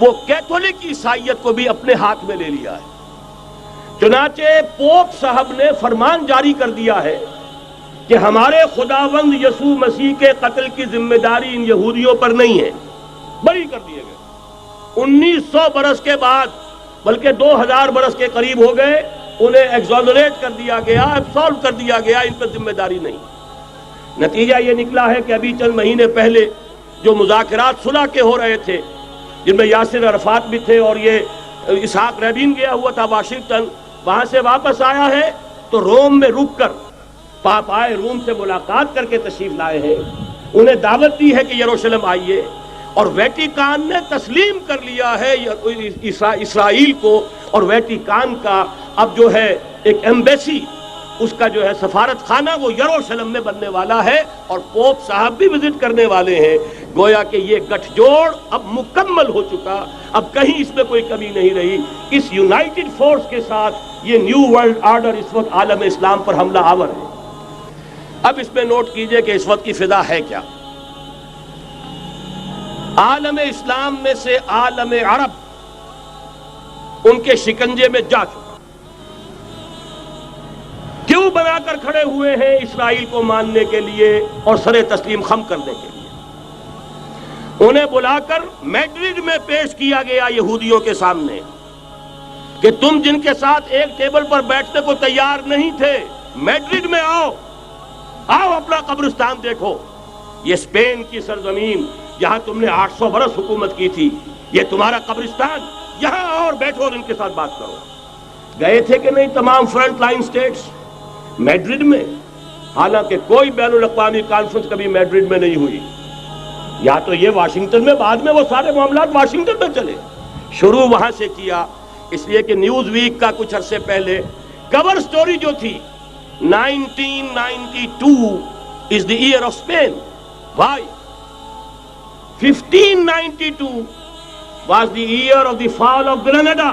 وہ کیتھولک عیسائیت کو بھی اپنے ہاتھ میں لے لیا ہے۔ چنانچہ پوپ صاحب نے فرمان جاری کر دیا ہے کہ ہمارے خداوند یسوع مسیح کے قتل کی ذمہ داری ان یہودیوں پر نہیں ہے، بری کر دیے گئے۔ 1900 برس کے بعد، بلکہ 2000 برس کے قریب ہو گئے، انہیں ایگزونریٹ کر دیا گیا، ایبسالو کر دیا گیا، ان پر ذمہ داری نہیں۔ نتیجہ یہ نکلا ہے کہ ابھی چند مہینے پہلے جو مذاکرات صلح کے ہو رہے تھے، جن میں یاسر عرفات بھی تھے اور یہ اسحاق رابین گیا ہوا تھا واشنگٹن، وہاں سے واپس آیا ہے تو روم میں رک کر پاپائے روم سے ملاقات کر کے تشریف لائے ہیں، انہیں دعوت دی ہے کہ یروشلم آئیے، اور ویٹیکان نے تسلیم کر لیا ہے اسرائیل کو، اور ویٹیکان کا اب جو ہے ایک ایمبیسی، اس کا جو ہے سفارت خانہ وہ یروشلم میں بننے والا ہے، اور پوپ صاحب بھی وزٹ کرنے والے ہیں۔ گویا کہ یہ گٹھ جوڑ اب مکمل ہو چکا، اب کہیں اس میں کوئی کمی نہیں رہی۔ اس یونائٹڈ فورس کے ساتھ یہ نیو ورلڈ آرڈر اس وقت عالم اسلام پر حملہ آور ہے۔ اب اس میں نوٹ کیجئے کہ اس وقت کی فضا ہے کیا۔ عالم اسلام میں سے عالم عرب ان کے شکنجے میں جا چکا، کیوں بنا کر کھڑے ہوئے ہیں اسرائیل کو ماننے کے لیے اور سر تسلیم خم کرنے کے لیے۔ انہیں بلا کر میڈرڈ میں پیش کیا گیا یہودیوں کے سامنے کہ تم جن کے ساتھ ایک ٹیبل پر بیٹھنے کو تیار نہیں تھے، میڈرڈ میں آؤ، آؤ اپنا قبرستان دیکھو، یہ اسپین کی سرزمین جہاں تم نے 800 برس حکومت کی تھی، یہ تمہارا قبرستان، یہاں آؤ اور بیٹھو اور ان کے ساتھ بات کرو۔ گئے تھے کہ نہیں تمام فرنٹ لائن سٹیٹس میڈرڈ میں؟ حالانکہ کوئی بین الاقوامی کانفرنس کبھی میڈرڈ میں نہیں ہوئی، یا تو یہ واشنگٹن میں، بعد میں وہ سارے معاملات واشنگٹن میں چلے، شروع وہاں سے کیا۔ اس لیے کہ نیوز ویک کا کچھ عرصے پہلے کور سٹوری جو تھی 1992 is the year of Spain. Why? 1592 was the year of the fall of Granada.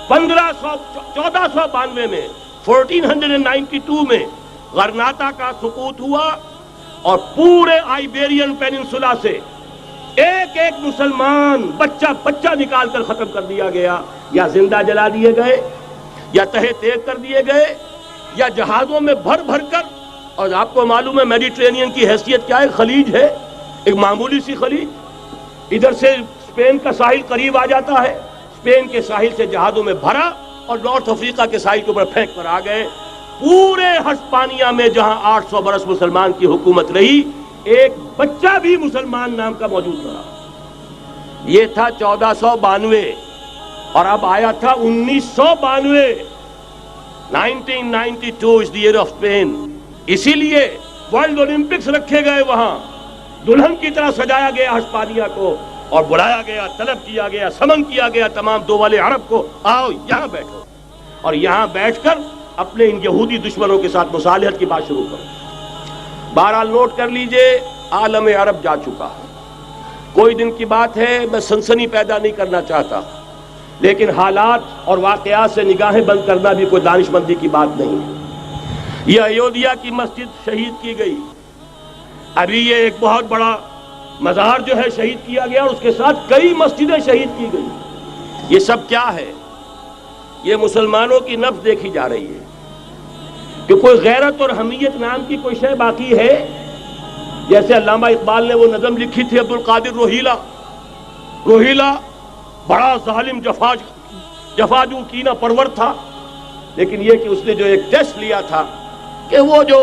1492 میں 1492 میں غرناطہ کا سقوط ہوا، اور پورے آئیبیرین پیننسولا سے ایک ایک مسلمان بچہ نکال کر ختم کر دیا گیا، یا زندہ جلا دیے گئے، یا تہہ تیگ کر دیے گئے، یا جہازوں میں بھر بھر کر۔ اور آپ کو معلوم ہے میڈیٹرینین کی حیثیت کیا ہے، خلیج ہے، ایک معمولی سی خلیج، ادھر سے اسپین کا ساحل قریب آ جاتا ہے، اسپین کے ساحل سے جہازوں میں بھرا اور نارتھ افریقہ کے ساحل کے اوپر پھینک کر آ گئے۔ پورے ہسپانیہ میں جہاں 800 برس مسلمان کی حکومت رہی، ایک بچہ بھی مسلمان نام کا موجود رہا۔ یہ تھا 1492، اور اب آیا تھا 1992۔ 1992 is the year of Spain۔ اسی لیے ورلڈ اولمپکس رکھے گئے، وہاں دلہن کی طرح سجایا گیا ہسپانیہ کو، اور بلایا گیا، طلب کیا گیا، سمن کیا گیا تمام دول عرب کو، آؤ یہاں بیٹھو، اور یہاں بیٹھ کر اپنے ان یہودی دشمنوں کے ساتھ مصالحت کی بات شروع کرو۔ بہرحال نوٹ کر لیجئے، عالم عرب جا چکا۔ کوئی دن کی بات ہے، میں سنسنی پیدا نہیں کرنا چاہتا، لیکن حالات اور واقعات سے نگاہیں بند کرنا بھی کوئی دانش مندی کی بات نہیں ہے۔ یہ ایودھیا کی مسجد شہید کی گئی، ابھی یہ ایک بہت بڑا مزار جو ہے شہید کیا گیا، اور اس کے ساتھ کئی مسجدیں شہید کی گئی۔ یہ سب کیا ہے؟ یہ مسلمانوں کی نفس دیکھی جا رہی ہے کہ کوئی غیرت اور حمیت نام کی کوئی شے باقی ہے؟ جیسے علامہ اقبال نے وہ نظم لکھی تھی، عبدالقادر روہیلا بڑا ظالم جفاجو کینہ پرور تھا، لیکن یہ کہ اس نے جو ایک ٹیسٹ لیا تھا کہ وہ جو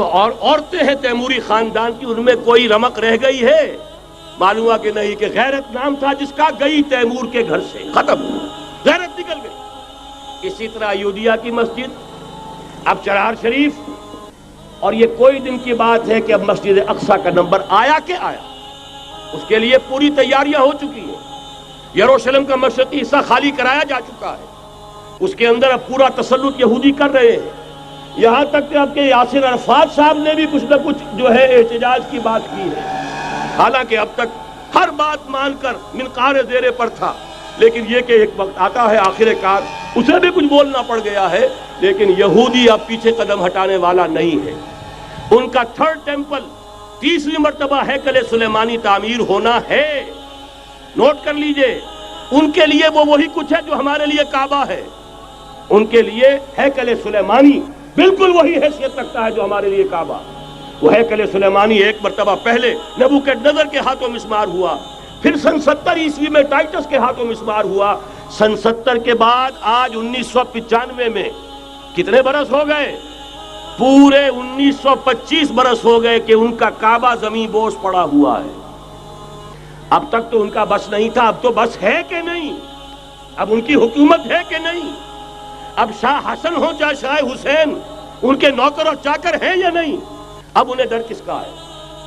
عورتیں ہیں تیموری خاندان کی، ان میں کوئی رمق رہ گئی ہے؟ معلوم ہوا کہ نہیں، کہ غیرت نام تھا جس کا گئی تیمور کے گھر سے، ختم، غیرت نکل گئی۔ اسی طرح ایودھیا کی مسجد، اب چرار شریف، اور یہ کوئی دن کی بات ہے کہ اب مسجد اقصیٰ کا نمبر آیا کہ آیا، اس کے لیے پوری تیاریاں ہو چکی ہیں۔ یروشلم کا مشرقی حصہ خالی کرایا جا چکا ہے، اس کے اندر اب پورا تسلط یہودی کر رہے ہیں، یہاں تک کہ اب کے یاسر عرفات صاحب نے بھی کچھ نہ کچھ جو ہے احتجاج کی بات کی ہے، حالانکہ اب تک ہر بات مان کر منقار زیرے پر تھا، لیکن یہ کہ ایک وقت آتا ہے آخر کار اسے بھی کچھ بولنا پڑ گیا ہے۔ لیکن یہودی اب پیچھے قدم ہٹانے والا نہیں ہے، ان کا تھرڈ ٹیمپل، تیسری مرتبہ ہیکل سلیمانی تعمیر ہونا ہے، نوٹ کر لیجئے، ان کے لیے وہ وہی کچھ ہے جو ہمارے لیے کعبہ ہے، ان کے لیے ہیکل سلیمانی بالکل وہی حیثیت رکھتا ہے جو ہمارے لیے کعبہ۔ وہ ہیکل سلیمانی ایک مرتبہ پہلے نبوکدنضر کے ہاتھوں مسمار ہوا، پھر سن 70 عیسوی میں ٹائٹس کے ہاتھوں مسمار ہوا، سن 70 کے بعد آج 1995 میں کتنے برس ہو گئے؟ پورے 1925 برس ہو گئے کہ ان کا کعبہ زمین بوس پڑا ہوا ہے۔ اب تک تو ان کا بس نہیں تھا، اب تو بس ہے کہ نہیں؟ اب ان کی حکومت ہے کہ نہیں؟ اب شاہ حسن ہو چاہے شاہ حسین، ان کے نوکر اور چاکر ہیں یا نہیں؟ اب انہیں ڈر کس کا ہے؟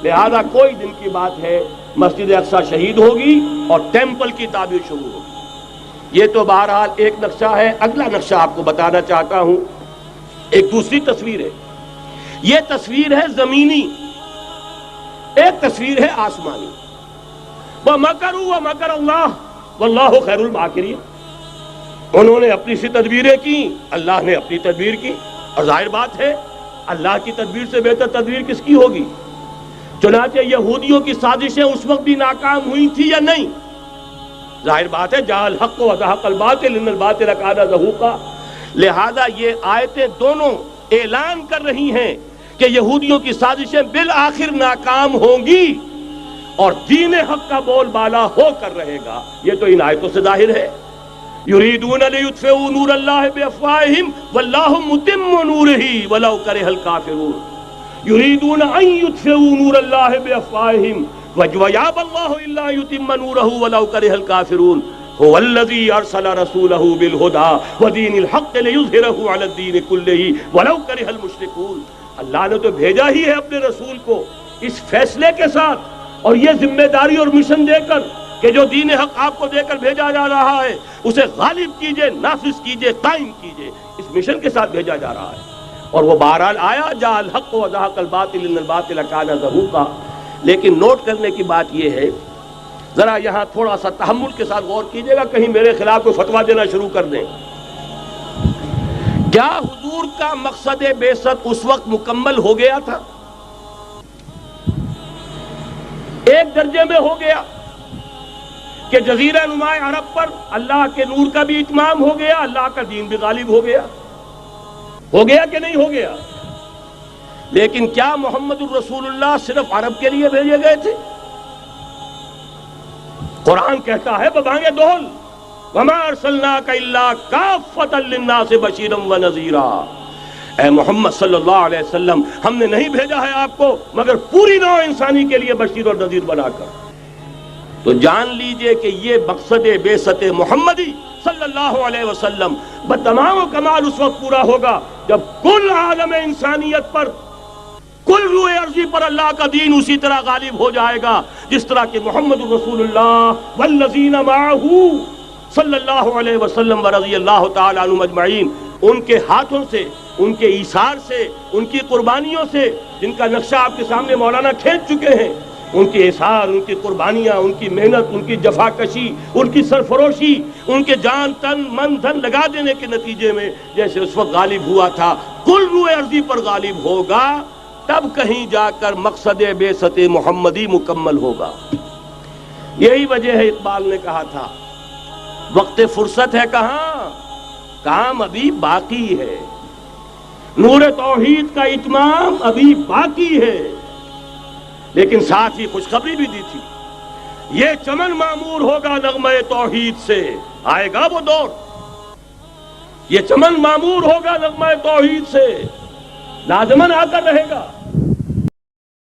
لہذا کوئی دن کی بات ہے، مسجد اقصی شہید ہوگی اور ٹیمپل کی تعمیر شروع ہوگی۔ یہ تو بہرحال ایک نقشہ ہے۔ اگلا نقشہ آپ کو بتانا چاہتا ہوں، ایک دوسری تصویر ہے۔ یہ تصویر ہے زمینی، ایک تصویر ہے آسمانی۔ وَمَكَرُوا وَمَكَرَ اللَّهُ وَاللَّهُ خَيْرُ الْمَاكِرِينَ۔ انہوں نے اپنی سی تدبیریں کی، اللہ نے اپنی تدبیر کی، اور ظاہر بات ہے اللہ کی تدبیر سے بہتر تدبیر کس کی ہوگی؟ چنانچہ یہودیوں کی سازشیں اس وقت بھی ناکام ہوئی تھی یا نہیں؟ ظاہر بات ہے جاء الحق وزهق الباطل ان الباطل کان زہوقا۔ لہذا یہ آیتیں دونوں اعلان کر رہی ہیں کہ یہودیوں کی سازشیں بالآخر ناکام ہوں گی اور دین حق کا بول بالا ہو کر رہے گا۔ یہ تو ان آیتوں سے ظاہر ہے۔ یریدون لیطفئوا نور اللہ بافواہہم واللہ متم نورہ ولو کرہ الکافرون۔ یریدون ان یطفئوا نور اللہ بافواہہم ویابى اللہ الا یتم نورہ ولو کرہ الکافرون۔ هو الذی ارسل رسولہ بالہدی ودین الحق لیظہرہ علی الدین کلہ ولو کرہ المشرکون۔ اللہ نے تو بھیجا ہی ہے اپنے رسول کو اس فیصلے کے ساتھ اور یہ ذمہ داری اور مشن دے کر کہ جو دین حق آپ کو دے کر بھیجا جا رہا ہے اسے غالب کیجئے، نافذ کیجئے، قائم کیجئے، اس مشن کے ساتھ بھیجا جا رہا ہے۔ اور وہ بہرحال آیا جاء الحق وزهق الباطل ان الباطل کان زہوقا۔ لیکن نوٹ کرنے کی بات یہ ہے، ذرا یہاں تھوڑا سا تحمل کے ساتھ غور کیجئے گا، کہیں میرے خلاف کوئی فتویٰ دینا شروع کر دیں۔ کیا حضور کا مقصد بعثت اس وقت مکمل ہو گیا تھا؟ ایک درجے میں ہو گیا کہ جزیرہ نماء عرب پر اللہ کے نور کا بھی اتمام ہو گیا، اللہ کا دین بھی غالب ہو گیا۔ ہو گیا کہ نہیں ہو گیا؟ لیکن کیا محمد الرسول اللہ صرف عرب کے لیے بھیجے گئے تھے؟ قرآن کہتا ہے ببانگ دہل وما ارسلناک الا کافۃ للناس بشیرا ونذیرا۔ اے محمد صلی اللہ علیہ وسلم، ہم نے نہیں بھیجا ہے آپ کو مگر پوری نوع انسانی کے لیے بشیر اور نذیر بنا کر۔ تو جان لیجئے کہ یہ مقصد بعثت محمدی صلی اللہ علیہ وسلم بتمام و کمال اس وقت پورا ہوگا جب کل عالم انسانیت پر، کل روئے ارضی پر اللہ کا دین اسی طرح غالب ہو جائے گا جس طرح کہ محمد رسول اللہ والذین معہ صلی اللہ علیہ وسلم ورضی اللہ تعالی عنہم اجمعین، ان کے ہاتھوں سے، ان کے ایثار سے، ان کی قربانیوں سے، جن کا نقشہ آپ کے سامنے مولانا کھینچ چکے ہیں، ان کے اثار، ان کی قربانیاں، ان کی محنت، ان کی جفا کشی، ان کی سرفروشی، ان کے جان تن من دھن لگا دینے کے نتیجے میں جیسے اس وقت غالب ہوا تھا کل روئے ارضی پر غالب ہوگا، تب کہیں جا کر مقصد بعثت محمدی مکمل ہوگا۔ یہی وجہ ہے اقبال نے کہا تھا وقت فرصت ہے کہاں، کام ابھی باقی ہے، نور توحید کا اتمام ابھی باقی ہے۔ لیکن ساتھ ہی خوشخبری بھی دی تھی، یہ چمن معمور ہوگا نغمہ توحید سے، آئے گا وہ دور، یہ چمن معمور ہوگا نغمہ توحید سے، لازماً آ کر رہے گا۔